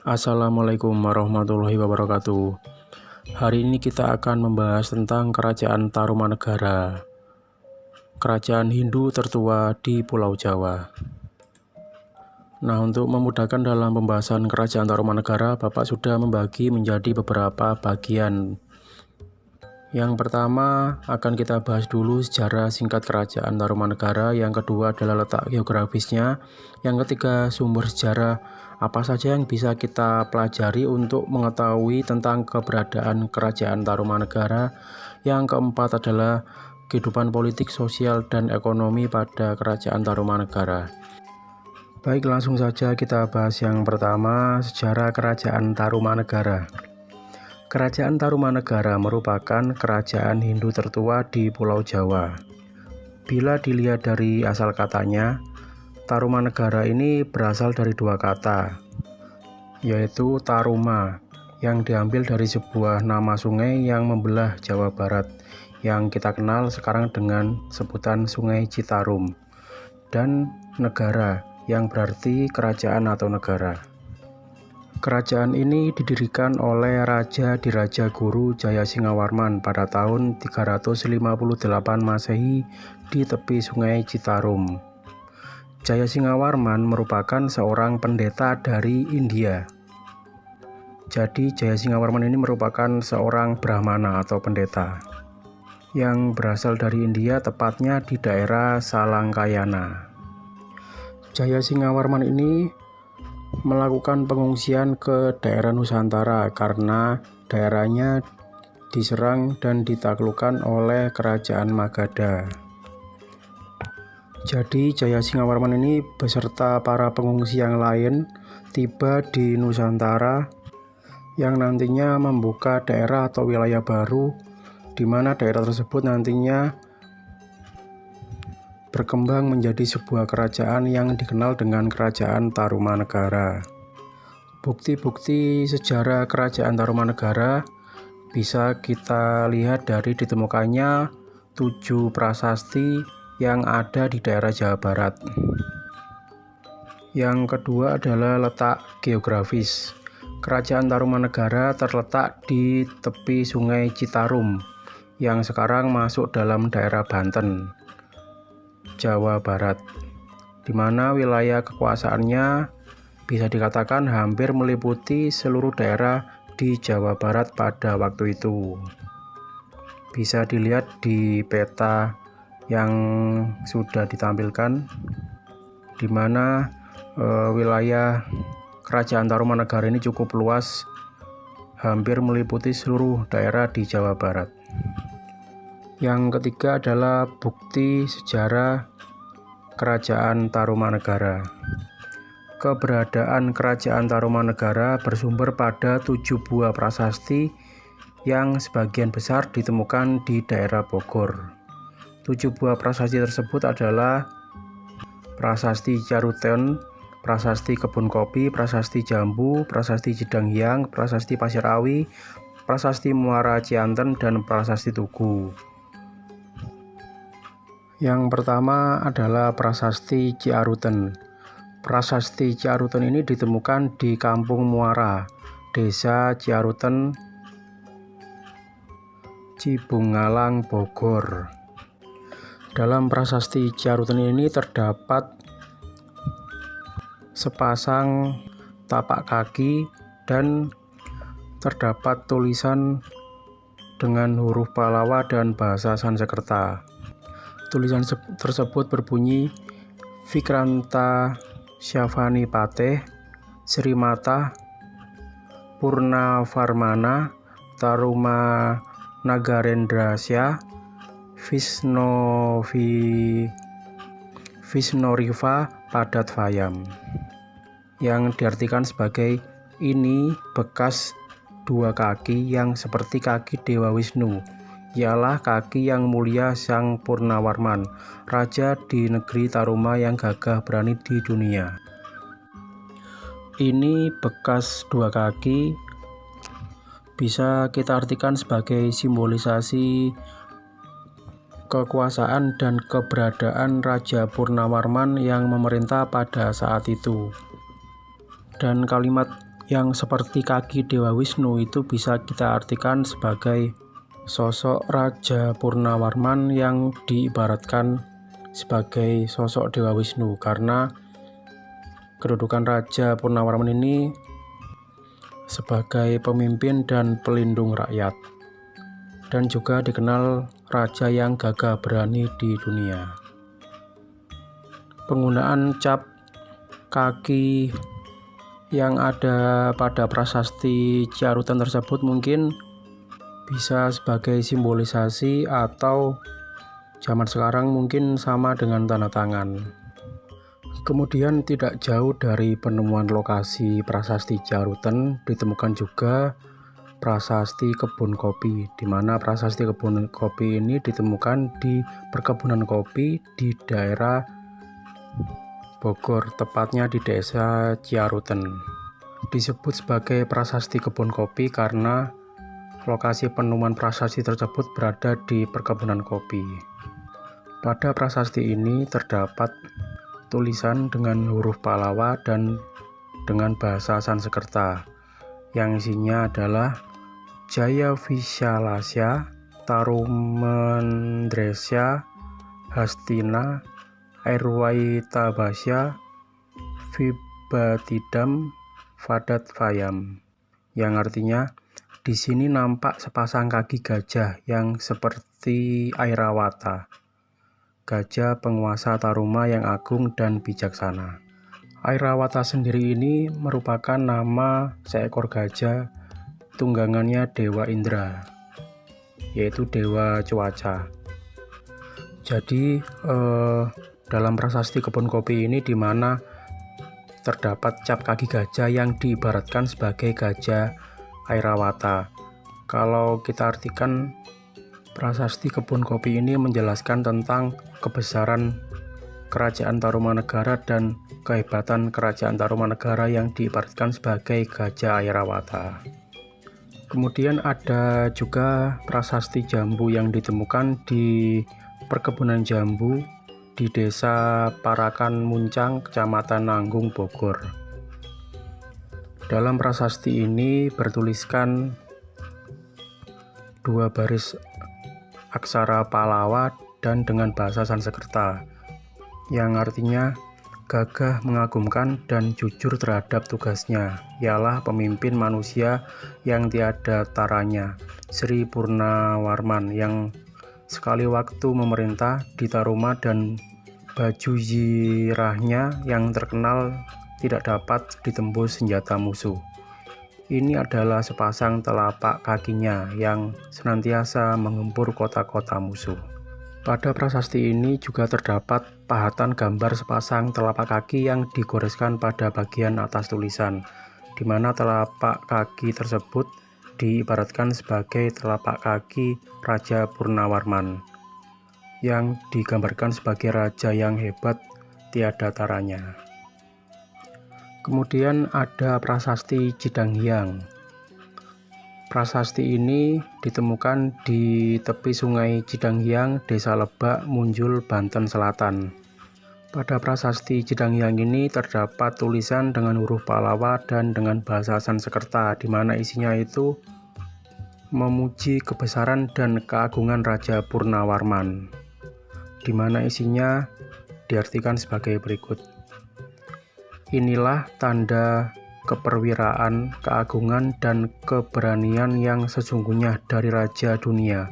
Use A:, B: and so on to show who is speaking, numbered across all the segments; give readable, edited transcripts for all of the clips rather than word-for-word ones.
A: Assalamualaikum warahmatullahi wabarakatuh. Hari ini kita akan membahas tentang Kerajaan Tarumanegara, kerajaan Hindu tertua di Pulau Jawa. Nah, untuk memudahkan dalam pembahasan Kerajaan Tarumanegara, Bapak sudah membagi menjadi beberapa bagian. Yang pertama akan kita bahas dulu sejarah singkat Kerajaan Tarumanegara, yang kedua adalah letak geografisnya, yang ketiga sumber sejarah apa saja yang bisa kita pelajari untuk mengetahui tentang keberadaan Kerajaan Tarumanegara, yang keempat adalah kehidupan politik, sosial, dan ekonomi pada Kerajaan Tarumanegara. Baik, langsung saja kita bahas yang pertama, sejarah Kerajaan Tarumanegara. Kerajaan Tarumanegara merupakan kerajaan Hindu tertua di Pulau Jawa. Bila dilihat dari asal katanya, Tarumanegara ini berasal dari dua kata, yaitu Taruma, yang diambil dari sebuah nama sungai yang membelah Jawa Barat, yang kita kenal sekarang dengan sebutan Sungai Citarum, dan negara, yang berarti kerajaan atau negara. Kerajaan ini didirikan oleh Raja Diraja Guru Jayasingawarman pada tahun 358 Masehi di tepi Sungai Citarum. Jayasingawarman merupakan seorang pendeta dari India. Jadi Jayasingawarman ini merupakan seorang Brahmana atau pendeta yang berasal dari India, tepatnya di daerah Salangkayana. Jayasingawarman ini melakukan pengungsian ke daerah Nusantara karena daerahnya diserang dan ditaklukkan oleh Kerajaan Magadha. Jadi Jayasingawarman ini beserta para pengungsi yang lain tiba di Nusantara, yang nantinya membuka daerah atau wilayah baru, di mana daerah tersebut nantinya berkembang menjadi sebuah kerajaan yang dikenal dengan Kerajaan Tarumanegara. Bukti-bukti sejarah Kerajaan Tarumanegara bisa kita lihat dari ditemukannya 7 prasasti yang ada di daerah Jawa Barat. Yang kedua adalah letak geografis. Kerajaan Tarumanegara terletak di tepi Sungai Citarum, yang sekarang masuk dalam daerah Banten, Jawa Barat, di mana wilayah kekuasaannya bisa dikatakan hampir meliputi seluruh daerah di Jawa Barat pada waktu itu. Bisa dilihat di peta yang sudah ditampilkan, di mana wilayah Kerajaan Tarumanegara ini cukup luas, hampir meliputi seluruh daerah di Jawa Barat. Yang ketiga adalah bukti sejarah Kerajaan Tarumanegara. Keberadaan Kerajaan Tarumanegara bersumber pada 7 buah prasasti yang sebagian besar ditemukan di daerah Bogor. 7 buah prasasti tersebut adalah Prasasti Caruton, Prasasti Kebun Kopi, Prasasti Jambu, Prasasti Cidanghyang, Prasasti Pasir Awi, Prasasti Muara Cianten, dan Prasasti Tugu. Yang pertama adalah Prasasti Ciaruten. Prasasti Ciaruten ini ditemukan di Kampung Muara, Desa Ciaruten, Cibungalang, Bogor. Dalam Prasasti Ciaruten ini terdapat sepasang tapak kaki dan terdapat tulisan dengan huruf Pallawa dan bahasa Sanskerta. Tulisan tersebut berbunyi Vikranta Syavani Pateh Srimata Purnavarmana Taruma Nagarendrasya Vishnoriva Padatvayam, yang diartikan sebagai ini bekas 2 kaki yang seperti kaki Dewa Wisnu ialah kaki yang mulia Sang Purnawarman, raja di negeri Taruma yang gagah berani di dunia. Ini bekas dua kaki bisa kita artikan sebagai simbolisasi kekuasaan dan keberadaan Raja Purnawarman yang memerintah pada saat itu. Dan kalimat yang seperti kaki Dewa Wisnu itu bisa kita artikan sebagai sosok Raja Purnawarman yang diibaratkan sebagai sosok Dewa Wisnu, karena kedudukan Raja Purnawarman ini sebagai pemimpin dan pelindung rakyat, dan juga dikenal raja yang gagah berani di dunia. Penggunaan cap kaki yang ada pada prasasti Ciarutan tersebut mungkin bisa sebagai simbolisasi, atau zaman sekarang mungkin sama dengan tanda tangan. Kemudian tidak jauh dari penemuan lokasi prasasti Ciarutan ditemukan juga prasasti kebun kopi, di mana prasasti kebun kopi ini ditemukan di perkebunan kopi di daerah Bogor, tepatnya di desa Ciarutan. Disebut sebagai prasasti kebun kopi karena lokasi penemuan prasasti tersebut berada di perkebunan kopi. Pada prasasti ini terdapat tulisan dengan huruf Pallawa dan dengan bahasa Sanskerta yang isinya adalah Jaya Vishalasya Tarumendresya Hastina Airwaitabhasya Vibatidam Vadat-vayam, yang artinya di sini nampak sepasang kaki gajah yang seperti Airawata, gajah penguasa Taruma yang agung dan bijaksana. Airawata sendiri ini merupakan nama seekor gajah tunggangannya Dewa Indra, yaitu Dewa Cuaca. Jadi dalam prasasti kebun kopi ini di mana terdapat cap kaki gajah yang diibaratkan sebagai gajah Airawata. Kalau kita artikan, prasasti kebun kopi ini menjelaskan tentang kebesaran Kerajaan Tarumanegara dan kehebatan Kerajaan Tarumanegara yang diibaratkan sebagai gajah Airawata. Kemudian ada juga prasasti jambu yang ditemukan di perkebunan jambu di desa Parakan Muncang, Kecamatan Nanggung, Bogor. Dalam prasasti ini bertuliskan dua baris aksara Pallawa dan dengan bahasa Sanskerta, yang artinya gagah, mengagumkan, dan jujur terhadap tugasnya, ialah pemimpin manusia yang tiada taranya, Sri Purnawarman, yang sekali waktu memerintah di Taruma, dan baju zirahnya yang terkenal tidak dapat ditembus senjata musuh. Ini adalah sepasang telapak kakinya yang senantiasa menggempur kota-kota musuh. Pada prasasti ini juga terdapat pahatan gambar sepasang telapak kaki yang digoreskan pada bagian atas tulisan, di mana telapak kaki tersebut diibaratkan sebagai telapak kaki Raja Purnawarman, yang digambarkan sebagai raja yang hebat tiada taranya. Kemudian ada prasasti Cidanghyang. Prasasti ini ditemukan di tepi sungai Cidanghyang, Desa Lebak, Munjul, Banten Selatan. Pada prasasti Cidanghyang ini terdapat tulisan dengan huruf Pallawa dan dengan bahasa Sanskerta, di mana isinya itu memuji kebesaran dan keagungan Raja Purnawarman, di mana isinya diartikan sebagai berikut. Inilah tanda keperwiraan, keagungan, dan keberanian yang sesungguhnya dari Raja Dunia,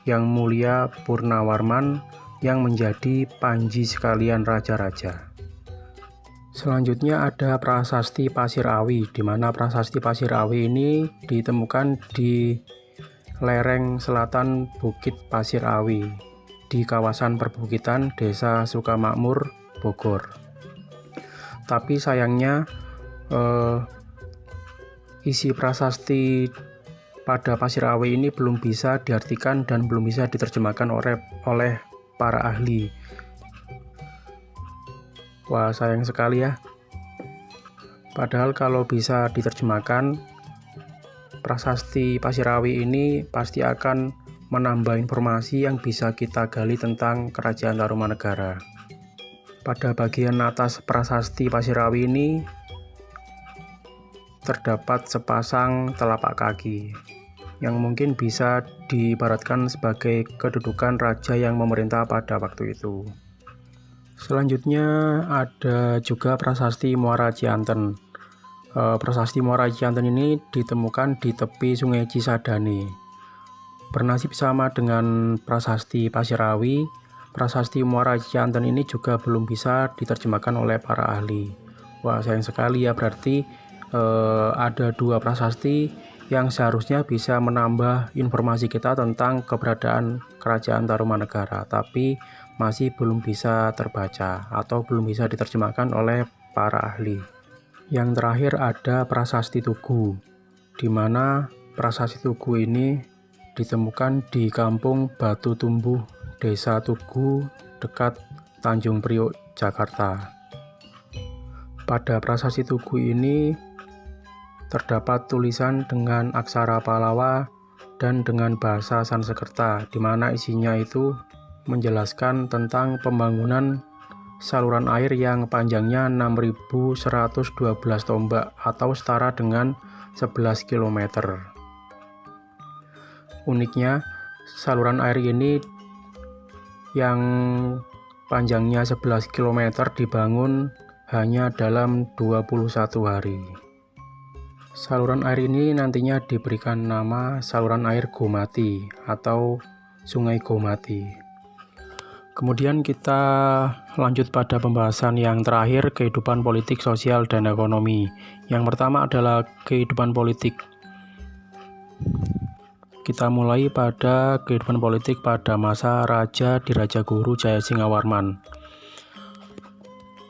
A: yang mulia Purnawarman, yang menjadi panji sekalian raja-raja. Selanjutnya ada prasasti Pasir Awi, di mana prasasti Pasir Awi ini ditemukan di lereng selatan Bukit Pasir Awi, di kawasan perbukitan Desa Sukamakmur, Bogor. Tapi sayangnya isi prasasti pada Pasirawi ini belum bisa diartikan dan belum bisa diterjemahkan oleh para ahli. Wah, sayang sekali ya. Padahal kalau bisa diterjemahkan, prasasti Pasirawi ini pasti akan menambah informasi yang bisa kita gali tentang Kerajaan Tarumanegara. Pada bagian atas prasasti Pasirawi ini terdapat sepasang telapak kaki yang mungkin bisa diibaratkan sebagai kedudukan raja yang memerintah pada waktu itu. Selanjutnya ada juga prasasti Muara Cianten. Prasasti Muara Cianten ini ditemukan di tepi Sungai Cisadane. Bernasib sama dengan prasasti Pasirawi, prasasti Muara Cianten ini juga belum bisa diterjemahkan oleh para ahli. Wah, sayang sekali ya, berarti ada dua prasasti yang seharusnya bisa menambah informasi kita tentang keberadaan Kerajaan Tarumanegara, tapi masih belum bisa terbaca atau belum bisa diterjemahkan oleh para ahli. Yang terakhir ada prasasti Tugu, di mana prasasti Tugu ini ditemukan di Kampung Batu Tumbuh, Desa Tugu, dekat Tanjung Priok, Jakarta. Pada prasasti Tugu ini terdapat tulisan dengan aksara Pallawa dan dengan bahasa Sanskerta, di mana isinya itu menjelaskan tentang pembangunan saluran air yang panjangnya 6.112 tombak atau setara dengan 11 km. Uniknya, saluran air ini yang panjangnya 11 km dibangun hanya dalam 21 hari. Saluran air ini nantinya diberikan nama saluran air Gomati atau Sungai Gomati. Kemudian kita lanjut pada pembahasan yang terakhir, kehidupan politik, sosial, dan ekonomi. Yang pertama adalah kehidupan politik. Kita mulai pada kehidupan politik pada masa Raja Dirajaguru Jayasingawarman.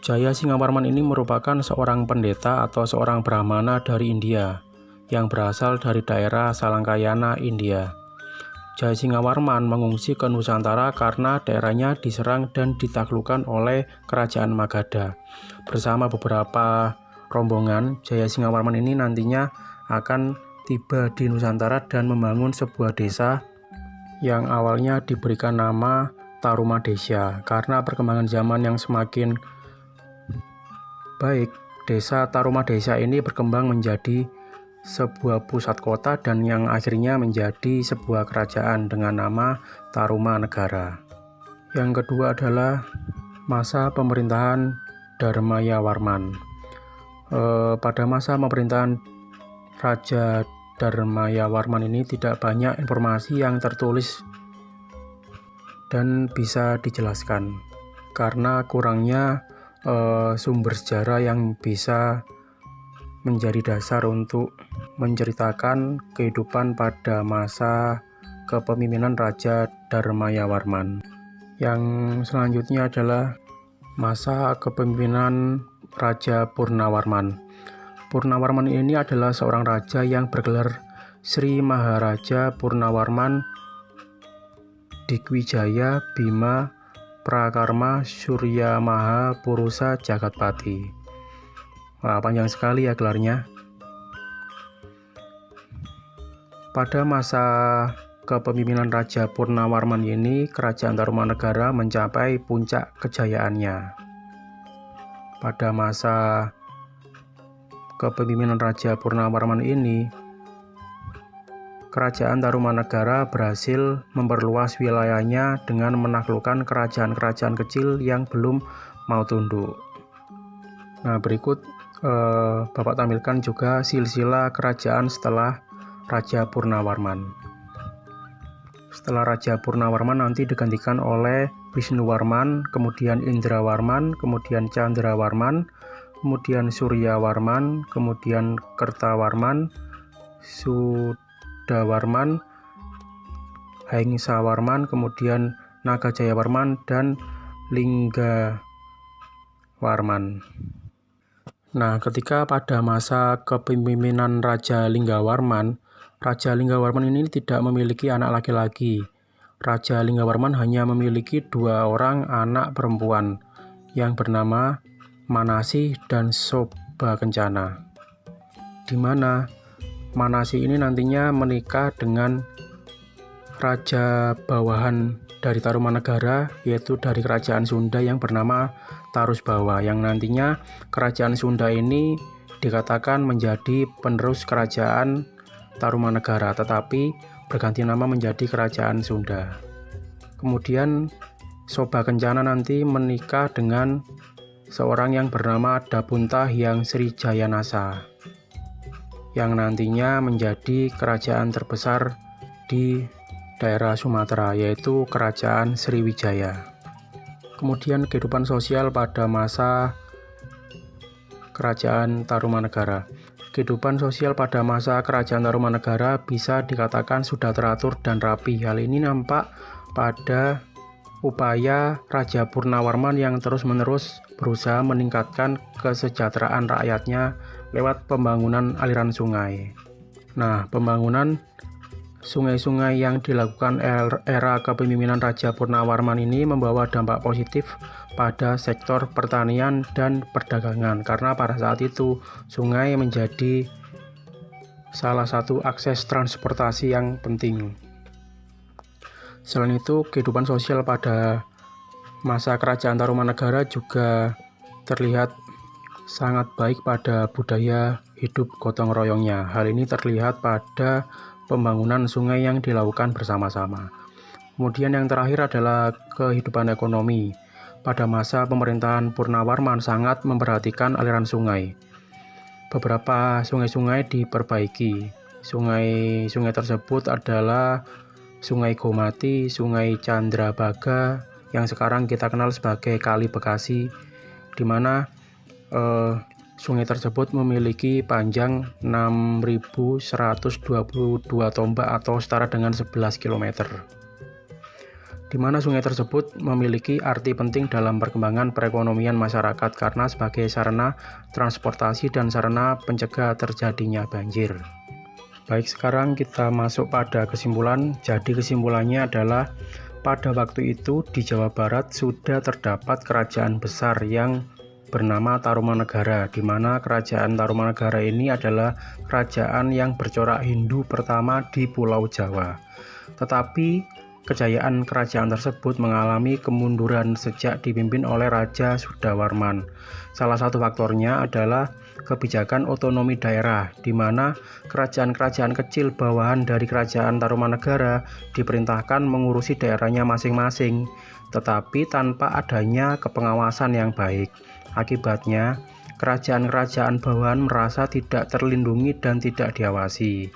A: Jayasingawarman ini merupakan seorang pendeta atau seorang brahmana dari India yang berasal dari daerah Salangkayana, India. Jayasingawarman mengungsi ke Nusantara karena daerahnya diserang dan ditaklukkan oleh Kerajaan Magadha. Bersama beberapa rombongan, Jayasingawarman ini nantinya akan tiba di Nusantara dan membangun sebuah desa yang awalnya diberikan nama Tarumadesya. Karena perkembangan zaman yang semakin baik, desa Tarumadesya ini berkembang menjadi sebuah pusat kota dan yang akhirnya menjadi sebuah kerajaan dengan nama Tarumanegara. Yang kedua adalah masa pemerintahan Dharmayawarman. Pada masa pemerintahan Raja Dharmayawarman ini tidak banyak informasi yang tertulis dan bisa dijelaskan karena kurangnya sumber sejarah yang bisa menjadi dasar untuk menceritakan kehidupan pada masa kepemimpinan Raja Dharmayawarman. Yang selanjutnya adalah masa kepemimpinan Raja Purnawarman. Purnawarman ini adalah seorang raja yang bergelar Sri Maharaja Purnawarman Digwijaya Bima Prakarma Surya Maha Purusa Jagatpati. Wah, panjang sekali ya gelarnya. Pada masa kepemimpinan Raja Purnawarman ini, Kerajaan Tarumanegara mencapai puncak kejayaannya. Pada masa kepemimpinan Raja Purnawarman ini, Kerajaan Tarumanegara berhasil memperluas wilayahnya dengan menaklukkan kerajaan-kerajaan kecil yang belum mau tunduk. Nah, berikut Bapak tampilkan juga silsilah kerajaan setelah Raja Purnawarman. Setelah Raja Purnawarman nanti digantikan oleh Wisnuwarman, kemudian Indrawarman, kemudian Candrawarman, kemudian Suryawarman, kemudian Kertawarman, Sudawarman, Haingsawarman, kemudian Nagajayawarman, dan Linggawarman. Nah, ketika pada masa kepemimpinan Raja Linggawarman, Raja Linggawarman ini tidak memiliki anak laki-laki. Raja Linggawarman hanya memiliki 2 orang anak perempuan yang bernama Manasih dan Soba Kencana, di mana Manasih ini nantinya menikah dengan raja bawahan dari Tarumanegara, yaitu dari kerajaan Sunda yang bernama Tarusbawa, yang nantinya kerajaan Sunda ini dikatakan menjadi penerus kerajaan Tarumanegara, tetapi berganti nama menjadi kerajaan Sunda. Kemudian Soba Kencana nanti menikah dengan seorang yang bernama Dapunta Hyang Srijayanasa, yang nantinya menjadi kerajaan terbesar di daerah Sumatera, yaitu kerajaan Sriwijaya. Kemudian kehidupan sosial pada masa kerajaan Tarumanegara. Kehidupan sosial pada masa kerajaan Tarumanegara bisa dikatakan sudah teratur dan rapi. Hal ini nampak pada upaya Raja Purnawarman yang terus-menerus berusaha meningkatkan kesejahteraan rakyatnya lewat pembangunan aliran sungai. Nah, pembangunan sungai-sungai yang dilakukan era kepemimpinan Raja Purnawarman ini membawa dampak positif pada sektor pertanian dan perdagangan, karena pada saat itu sungai menjadi salah satu akses transportasi yang penting. Selain itu, kehidupan sosial pada masa kerajaan Tarumanegara juga terlihat sangat baik pada budaya hidup gotong royongnya. Hal ini terlihat pada pembangunan sungai yang dilakukan bersama-sama. Kemudian yang terakhir adalah kehidupan ekonomi. Pada masa pemerintahan Purnawarman sangat memperhatikan aliran sungai. Beberapa sungai-sungai diperbaiki. Sungai-sungai tersebut adalah Sungai Gomati, Sungai Candrabaga, yang sekarang kita kenal sebagai Kali Bekasi, di mana sungai tersebut memiliki panjang 6.122 tombak atau setara dengan 11 km. Di mana sungai tersebut memiliki arti penting dalam perkembangan perekonomian masyarakat karena sebagai sarana transportasi dan sarana pencegah terjadinya banjir. Baik, sekarang kita masuk pada kesimpulan. Jadi kesimpulannya adalah pada waktu itu di Jawa Barat sudah terdapat kerajaan besar yang bernama Tarumanegara, di mana kerajaan Tarumanegara ini adalah kerajaan yang bercorak Hindu pertama di Pulau Jawa. Tetapi kejayaan kerajaan tersebut mengalami kemunduran sejak dipimpin oleh Raja Sudawarman. Salah satu faktornya adalah kebijakan otonomi daerah, di mana kerajaan-kerajaan kecil bawahan dari kerajaan Tarumanegara diperintahkan mengurusi daerahnya masing-masing, tetapi tanpa adanya kepengawasan yang baik. Akibatnya, kerajaan-kerajaan bawahan merasa tidak terlindungi dan tidak diawasi.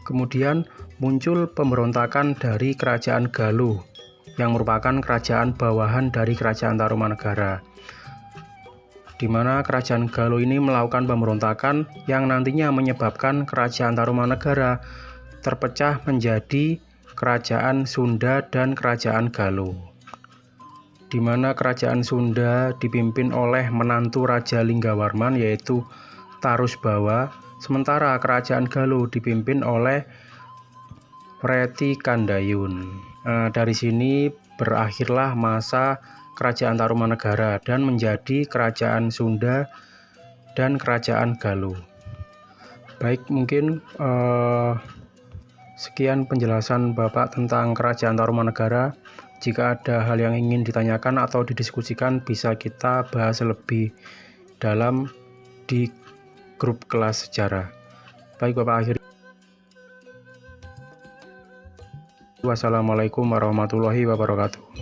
A: Kemudian muncul pemberontakan dari kerajaan Galuh yang merupakan kerajaan bawahan dari kerajaan Tarumanegara, di mana kerajaan Galuh ini melakukan pemberontakan yang nantinya menyebabkan kerajaan Tarumanegara terpecah menjadi kerajaan Sunda dan kerajaan Galuh, di mana kerajaan Sunda dipimpin oleh menantu Raja Linggawarman yaitu Tarusbawa, sementara kerajaan Galuh dipimpin oleh Wreti Kandayun. Dari sini berakhirlah masa kerajaan Tarumanegara dan menjadi kerajaan Sunda dan kerajaan Galuh. Baik, mungkin sekian penjelasan Bapak tentang kerajaan Tarumanegara. Jika ada hal yang ingin ditanyakan atau didiskusikan, bisa kita bahas lebih dalam di grup kelas sejarah. Baik Bapak, akhiri. Wassalamualaikum warahmatullahi wabarakatuh.